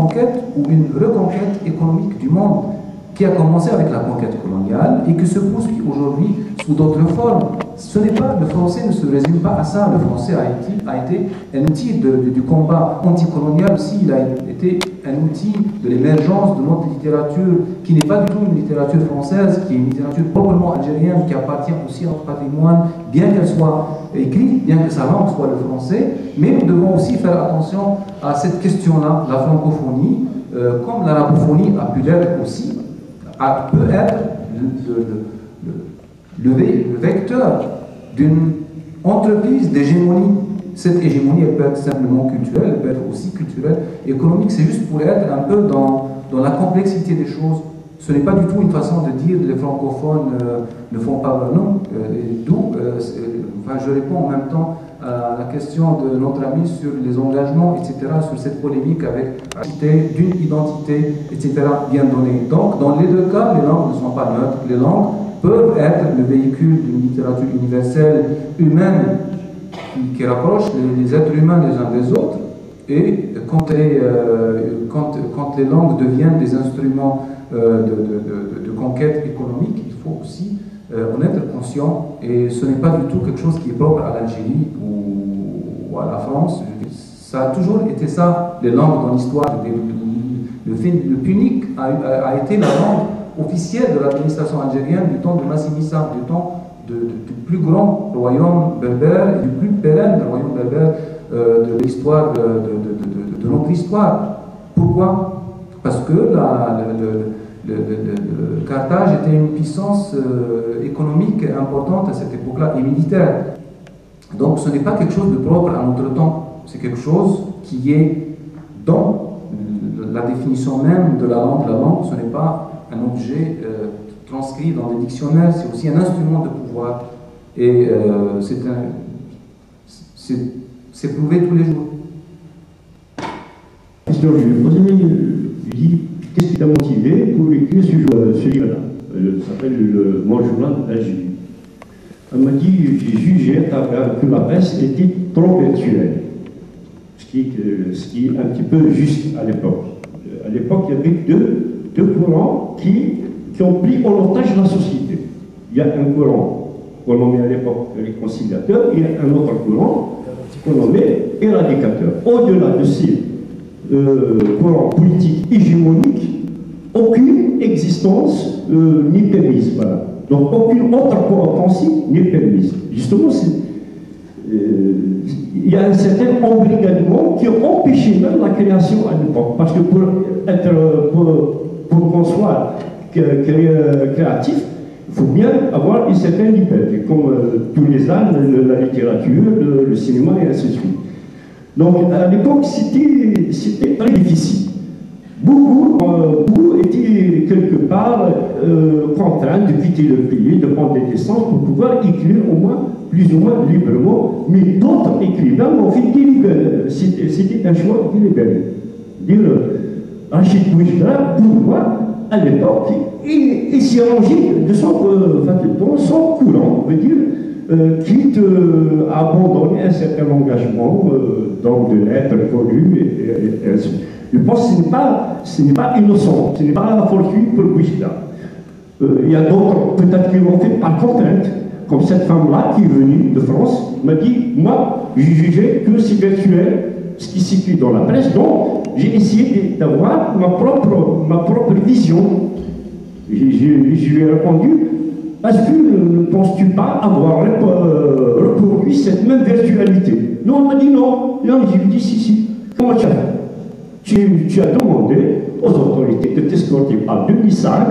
conquête ou une reconquête économique du monde qui a commencé avec la conquête coloniale et qui se poursuit aujourd'hui sous d'autres formes. Ce n'est pas, le français ne se résume pas à ça. Le français a été un outil du combat anticolonial aussi. Il a été un outil de l'émergence de notre littérature, qui n'est pas du tout une littérature française, qui est une littérature proprement algérienne, qui appartient aussi à notre patrimoine, bien qu'elle soit écrite, bien que sa langue soit le français. Mais nous devons aussi faire attention à cette question-là, la francophonie, comme l'arabophonie a pu l'être aussi, peut être le vecteur d'une entreprise d'hégémonie. Cette hégémonie, elle peut être simplement culturelle, elle peut être aussi culturelle, économique. C'est juste pour être un peu dans la complexité des choses. Ce n'est pas du tout une façon de dire que les francophones ne font pas non. D'où, je réponds en même temps à la question de notre ami sur les engagements, etc., sur cette polémique avec d'une identité, etc., bien donnée. Donc, dans les deux cas, les langues ne sont pas neutres. Les langues peuvent être le véhicule d'une littérature universelle, humaine, qui rapproche les êtres humains les uns des autres. Et quand les langues deviennent des instruments de conquête économique, il faut aussi en être conscient, et ce n'est pas du tout quelque chose qui est propre à l'Algérie ou à la France. Ça a toujours été ça, les langues dans l'histoire. Le punique a été la langue officielle de l'administration algérienne du temps de Massinissa, du temps du plus grand royaume berbère et du plus pérenne royaume berbère de l'histoire, de notre histoire. Pourquoi? Parce que Carthage était une puissance économique importante à cette époque-là et militaire. Donc ce n'est pas quelque chose de propre à notre temps, c'est quelque chose qui est dans la définition même de la langue. La langue, ce n'est pas un objet transcrit dans des dictionnaires, c'est aussi un instrument de pouvoir. Et c'est prouvé tous les jours. Question, je lui ai posé, je lui dis, qu'est-ce qui t'a motivé pour écrire ce livre-là? Ça s'appelle Mon journal d'Algérie. Elle m'a dit, j'ai jugé que la presse était trop virtuelle, ce qui est un petit peu juste à l'époque. À l'époque, il y avait deux courants qui ont pris en otage la société. Il y a un courant qu'on nommait à l'époque réconciliateur, et il y a un autre courant qu'on nommait éradicateur. Au-delà de ces courants politiques hégémoniques, aucune existence n'est permise. Voilà. Donc aucune autre pensée n'est permise. Justement, il y a un certain embrigadement qui a empêché même la création à l'époque. Parce que pour qu'on soit créatif, il faut bien avoir une certaine liberté, comme tous les arts, la littérature, le cinéma et ainsi de suite. Donc à l'époque, c'était très difficile. Beaucoup étaient quelque part contraints de quitter le pays, de prendre des distances pour pouvoir écrire au moins, plus ou moins librement, mais d'autres écrivains ont fait délibérer. C'était un choix délibéré. Dire Rachid Bouchra, pour moi, à l'époque, il s'y rangeait de son courant, veut dire, quitte à abandonner un certain engagement, donc de l'être connu et ainsi de suite. Je pense que ce n'est pas innocent, ce n'est pas fortuit pour Bouchra. Il y a d'autres, peut-être qui l'ont fait par contrainte, comme cette femme-là qui est venue de France, m'a dit, moi, j'ai jugé que c'est virtuel, ce qui s'écrit dans la presse, donc j'ai essayé d'avoir ma propre vision. Je lui ai répondu, est-ce que ne penses-tu pas avoir reproduit cette même virtualité? Non, elle m'a dit non. Non, je lui ai dit si. Comment tu as fait? Tu as demandé aux autorités de t'escorter par demi-sac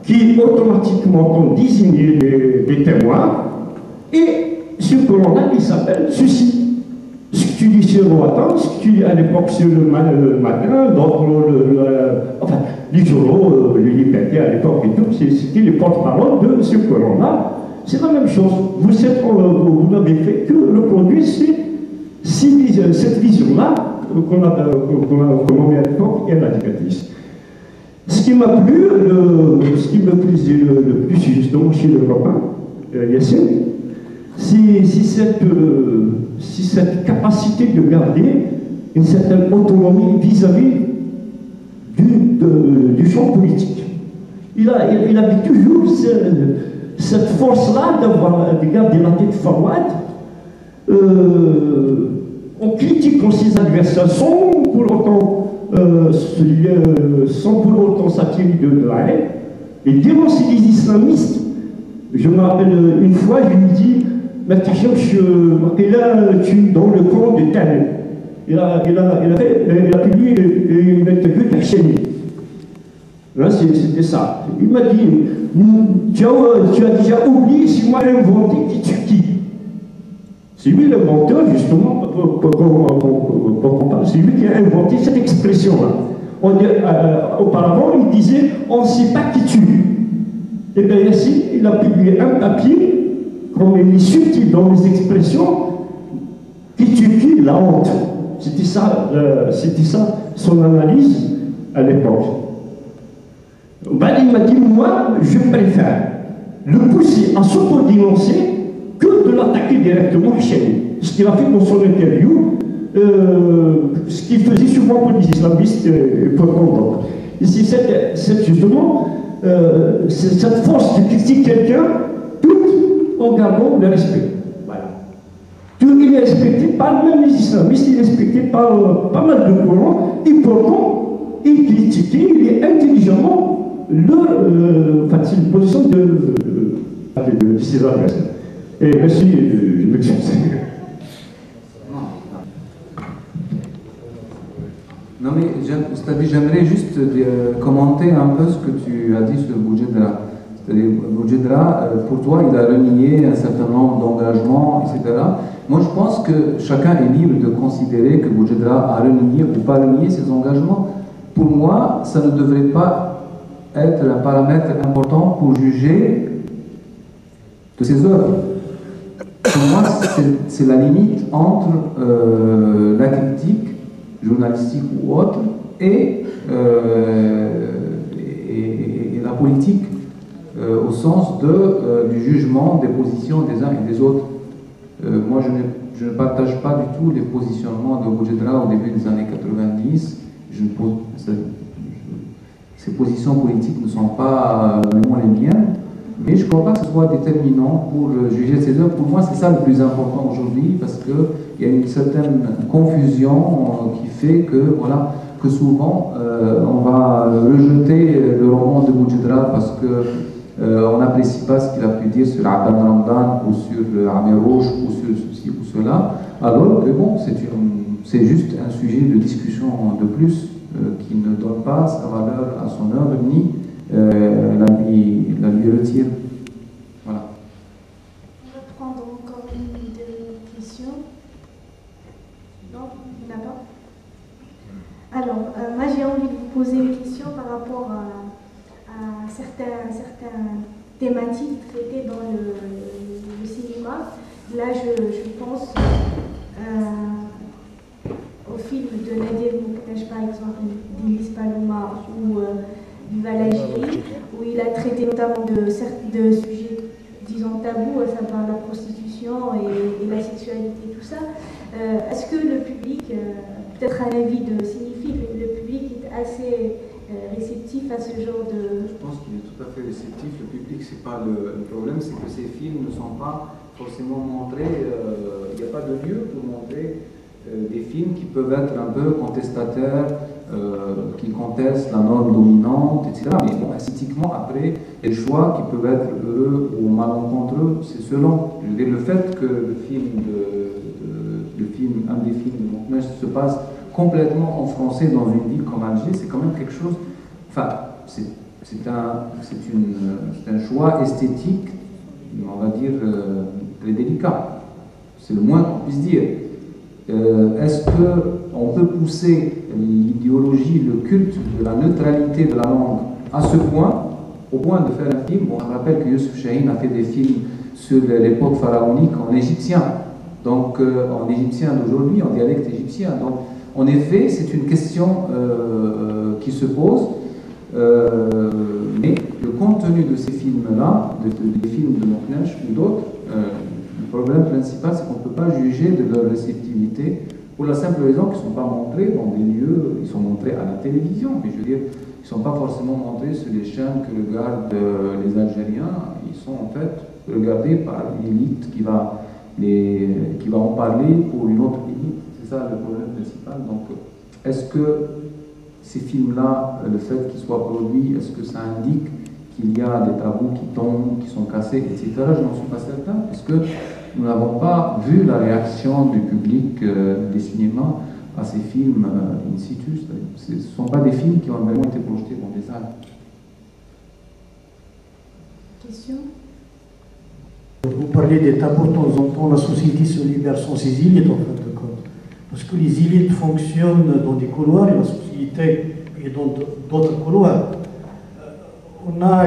qui automatiquement ont désigné des témoins, et ce courant-là, il s'appelle ceci. Ce que tu dis sur le matin, ce que tu dis à l'époque sur le matin, donc les journaux, les libertés à l'époque et tout, c'était les porte-parole de ce courant-là. C'est la même chose. Vous n'avez fait que reproduire cette vision-là qu'on met à l'époque éradicatrice. Ce qui m'a plu, ce qui me plaisait le plus justement chez le copain Yassine, c'est cette capacité de garder une certaine autonomie vis-à-vis du champ politique. Il avait toujours cette force-là d'avoir de garder la tête froide. On critique ses adversaires sans pour autant s'attirer de la haine. Et dénoncer les islamistes. Je me rappelle une fois, je lui dis, mais là, tu es dans le camp de tel. Il a publié une interview de Hachemi. C'était ça. Il m'a dit, tu as déjà oublié, c'est moi l'inventé qui tue qui. C'est lui l'inventeur, justement, c'est lui qui a inventé cette expression-là. Auparavant, il disait, on ne sait pas qui tue. Et bien ici, il a publié un papier, comme il est subtil dans les expressions, qui tue qui, la honte. C'était ça son analyse à l'époque. Ben, il m'a dit, moi, je préfère le pousser à s'auto-dénoncer que de l'attaquer directement chez lui. Ce qu'il a fait dans son interview, ce qu'il faisait souvent pour les islamistes pour comprendre. Ici, c'est justement cette force de critiquer quelqu'un tout en gardant le respect. Voilà. Tout il est respecté par même les islamistes, il est respecté par pas mal de courants, et pourtant, il critiquait, il est intelligemment c'est une position de ses adversaires. Et merci, je m'excuse. Non mais c'est-à-dire j'aimerais juste commenter un peu ce que tu as dit sur Boujedra. C'est-à-dire Boujedra, pour toi, il a renié un certain nombre d'engagements, etc. Moi, je pense que chacun est libre de considérer que Boujedra a renié ou pas renié ses engagements. Pour moi, ça ne devrait pas être un paramètre important pour juger de ses œuvres. Pour moi, c'est la limite entre la critique journalistique ou autre et la politique au sens du jugement des positions des uns et des autres. Moi, je ne partage pas du tout les positionnements de Boujedra au début des années 90. Ces positions politiques ne sont pas vraiment les miennes, mais je ne crois pas que ce soit déterminant pour juger ces œuvres. Pour moi, c'est ça le plus important aujourd'hui, parce qu'il y a une certaine confusion qui fait que souvent on va rejeter le roman de Boujedra parce qu'on n'apprécie pas ce qu'il a pu dire sur Abdan Ramdan ou sur Amérouche ou sur ceci ou cela, alors que bon, c'est juste un sujet de discussion de plus qui ne donne pas sa valeur à son œuvre ni la lui retire. Voilà. On va prendre encore une dernière question. Non, il n'y en a pas. Alors, moi j'ai envie de vous poser une question par rapport à certaines thématiques traitées dans le cinéma. Là, je pense au film de Nadir Mouknesh, par exemple, d'Ilis Paloma ou Viva l'Algérie, où il a traité notamment de sujets, disons, tabous, à savoir la prostitution et la sexualité, tout ça. Est-ce que le public, peut-être un avis de cinéphile, le public est assez réceptif à ce genre de... Je pense qu'il est tout à fait réceptif. Le public, c'est pas le problème, c'est que ces films ne sont pas forcément montrés. Il n'y a pas de lieu pour montrer des films qui peuvent être un peu contestataires, qui contestent la norme dominante, etc. Mais bon, esthétiquement, après, il y a des choix qui peuvent être heureux ou malencontreux, c'est selon. Je veux dire, le fait que un des films de Mouknesh se passe complètement en français dans une ville comme Alger, c'est quand même quelque chose. Enfin, c'est un choix esthétique, on va dire, très délicat. C'est le moins qu'on puisse dire. Est-ce qu'on peut pousser l'idéologie, le culte de la neutralité de la langue à ce point, au point de faire un film? Bon, je me rappelle que Youssef Chahine a fait des films sur l'époque pharaonique en égyptien, donc en égyptien d'aujourd'hui, en dialecte égyptien. Donc, en effet, c'est une question qui se pose, mais le contenu de ces films-là, des films de Mouknesh ou d'autres, le problème principal, c'est qu'on ne peut pas juger de leur réceptivité pour la simple raison qu'ils ne sont pas montrés dans des lieux, ils sont montrés à la télévision, mais je veux dire, ils ne sont pas forcément montrés sur les chaînes que regardent les Algériens, ils sont en fait regardés par une élite qui va en parler pour une autre élite. C'est ça le problème principal. Donc, est-ce que ces films-là, le fait qu'ils soient produits, est-ce que ça indique qu'il y a des tabous qui tombent, qui sont cassés, etc. Je n'en suis pas certain. Est-ce que nous n'avons pas vu la réaction du public des cinémas à ces films in situ? Ce ne sont pas des films qui ont vraiment été projetés dans des salles. Question? Vous parlez des tabous de temps en temps, la société se libère sans ses élites en fin de compte. Parce que les élites fonctionnent dans des couloirs et la société est dans d'autres couloirs. On n'a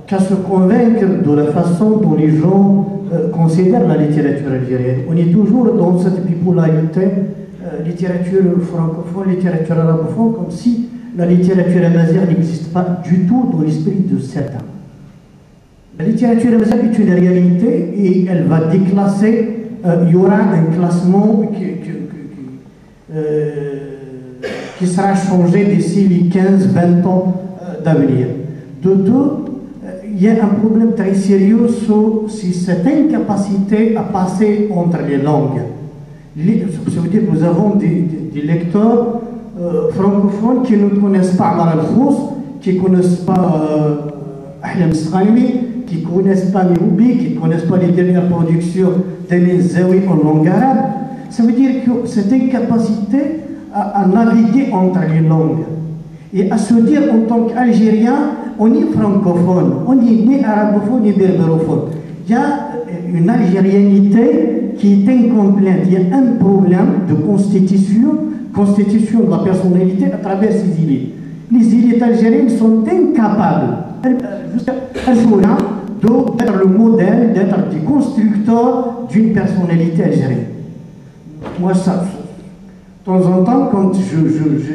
qu'à se convaincre de la façon dont les gens considèrent la littérature algérienne. On est toujours dans cette bipolarité, littérature francophone, littérature arabophone, comme si la littérature amazigh n'existe pas du tout dans l'esprit de certains. La littérature amazigh est une réalité et elle va déclasser, il y aura un classement qui sera changé d'ici les 15-20 ans d'avenir. De deux, il y a un problème très sérieux sur cette incapacité à passer entre les langues. Ça veut dire que nous avons des lecteurs francophones qui ne connaissent pas Amar al-Khous, qui ne connaissent pas Ahlam Sralmi, qui ne connaissent pas Miroubi, qui ne connaissent pas les dernières productions d'Emin Zawi en langue arabe. Ça veut dire que cette incapacité à naviguer entre les langues et à se dire en tant qu'Algérien, on est francophone, on est ni arabophone ni berbérophone. Il y a une algérianité qui est incomplète. Il y a un problème de constitution de la personnalité à travers ces élites. Les élites algériennes sont incapables, d'être le modèle, d'être des constructeurs d'une personnalité algérienne. Moi, ça, de temps en temps, quand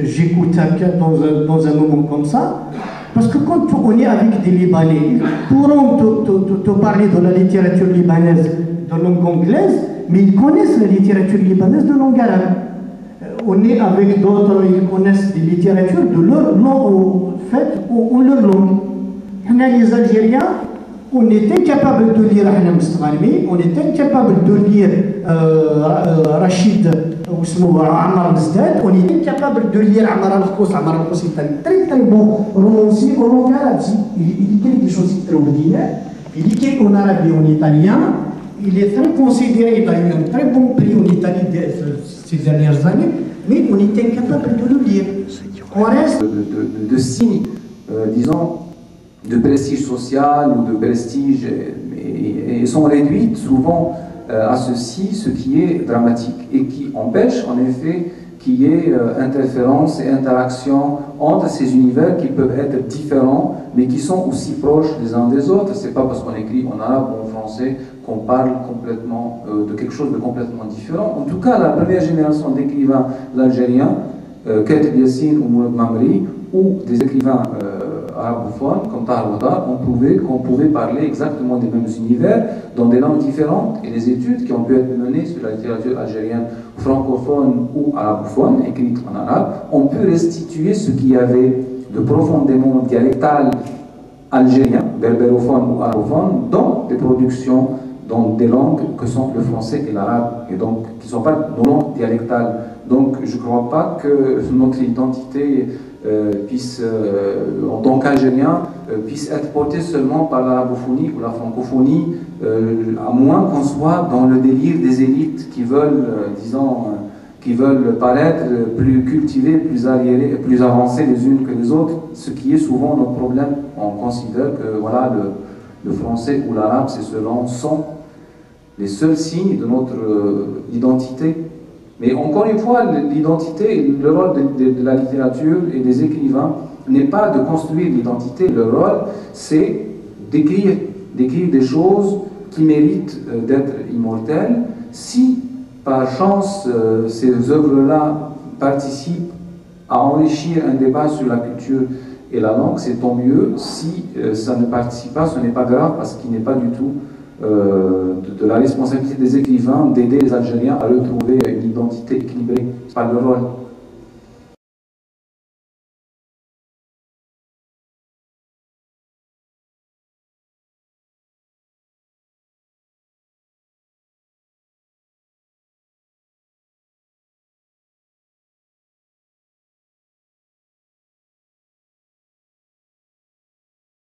j'écoute quelqu'un dans un moment comme ça, parce que quand on est avec des Libanais, ils pourront te parler de la littérature libanaise de langue anglaise, mais ils connaissent la littérature libanaise de langue arabe. On est avec d'autres, ils connaissent des littératures de leur langue, faites en leur langue. Les Algériens, on est incapable de lire Ahlam Sralmi, on est incapable de lire Rachid ou Ammar Mzdad, on est incapable de lire Amar al-Khous. Amar al-Khous est un très très bon romancier en langue arabe. Il écrit des choses extraordinaires, il écrit en arabe et en italien, il est très considéré, il a eu un très bon prix en Italie ces dernières années, mais on est incapable de le lire. On reste de signes, disons, de prestige social ou de prestige, et sont réduites souvent à ceci, ce qui est dramatique et qui empêche en effet qu'il y ait interférence et interaction entre ces univers qui peuvent être différents mais qui sont aussi proches les uns des autres. C'est pas parce qu'on écrit en arabe ou en français qu'on parle complètement de quelque chose de complètement différent. En tout cas, la première génération d'écrivains algériens, Kateb Yassine ou Mourad Mamri, ou des écrivains arabophones comme Tahar Wadar, ont prouvé qu'on pouvait parler exactement des mêmes univers dans des langues différentes, et les études qui ont pu être menées sur la littérature algérienne francophone ou arabophone, écrite en arabe, ont pu restituer ce qu'il y avait de profondément dialectal algérien, berbérophone ou arabophone, dans des productions, dans des langues que sont le français et l'arabe, et donc qui ne sont pas nos langues dialectales. Donc je ne crois pas que notre identité puisse, en tant qu'Algérien, puisse être portée seulement par l'arabophonie ou la francophonie, à moins qu'on soit dans le délire des élites qui veulent, disons, qui veulent paraître plus cultivées, plus arriérées, plus avancées les unes que les autres, ce qui est souvent notre problème. On considère que voilà, le français ou l'arabe, sont les seuls signes de notre identité. Mais encore une fois, l'identité, le rôle de la littérature et des écrivains n'est pas de construire l'identité. Le rôle, c'est d'écrire des choses qui méritent d'être immortelles. Si, par chance, ces œuvres-là participent à enrichir un débat sur la culture et la langue, c'est tant mieux. Si ça ne participe pas, ce n'est pas grave, parce qu'il n'est pas du tout de la responsabilité des écrivains d'aider les Algériens à retrouver une identité équilibrée. C'est pas leur rôle.